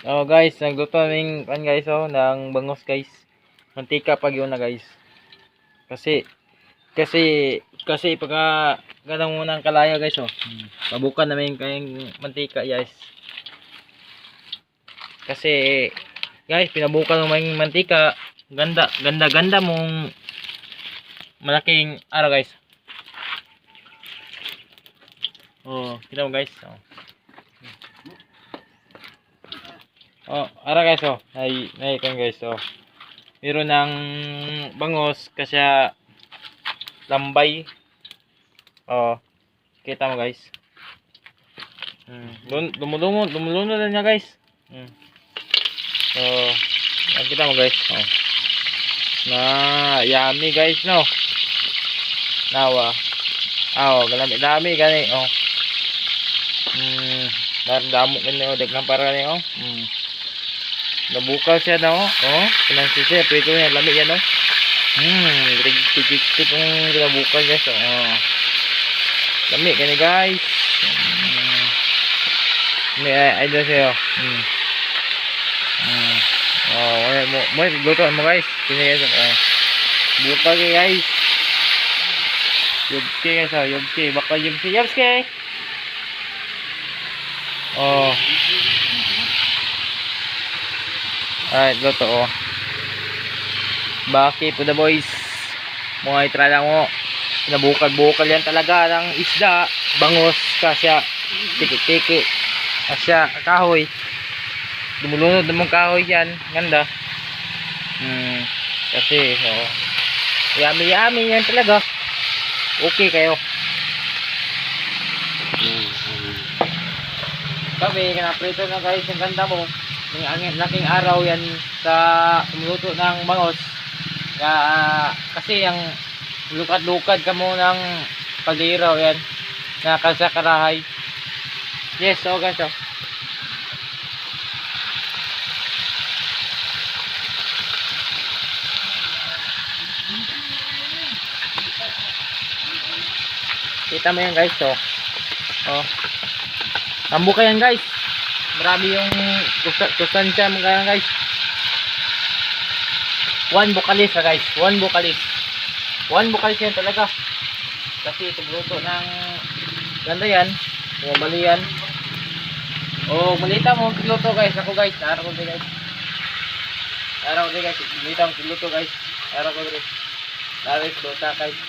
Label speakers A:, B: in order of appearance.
A: Oh guys, nagluto naming kan guys ng bangos guys. Mantika pag yun na guys. Kasi pagka ganang muna ang kalaya guys pabukan namin kayang mantika guys. Kasi guys, pinabukan namin mantika, ganda mong malaking araw guys. Oh, kita mo guys. Ara guys ay kan guys meron ng bangos kasi lambay. Kita mo guys. Lumulunod na niya guys. Kita mo guys. Na yummy guys no. Nawa. Dami gani damo gani daghan para ni Nabukal siya na pinansin siya, prito niya, lami yan tig-tig kung nabukal guys lami kani guys. May idea siya mo luto mo guys, kini guys bukal guys. Yubke guys yubke, baka yubke alright, luto Baki po the boys. Mga itry lang nabukal yan talaga ng isda, bangos, kasya tiki kasya kahoy, dumulunod ng kahoy yan, ganda kasi yummy yan talaga. Okay kayo sabi kanaprito na guys, ang ganda mo ang laking araw yan sa umuluto ng bangos. Kasi ang lukad-lukad ka mo ng kaldero yan na kasakarahay. Yes, guys kita mo yan guys tambo ka yan guys. Marami yung sustansya mga guys. One bukalis guys. One bukalis yan talaga. Kasi ito luto ng ganda yan. Mali yan. Malita mo luto guys. Ako guys. Araw ko guys. Malita mo luto guys. Araw ko guys. Laris luto guys.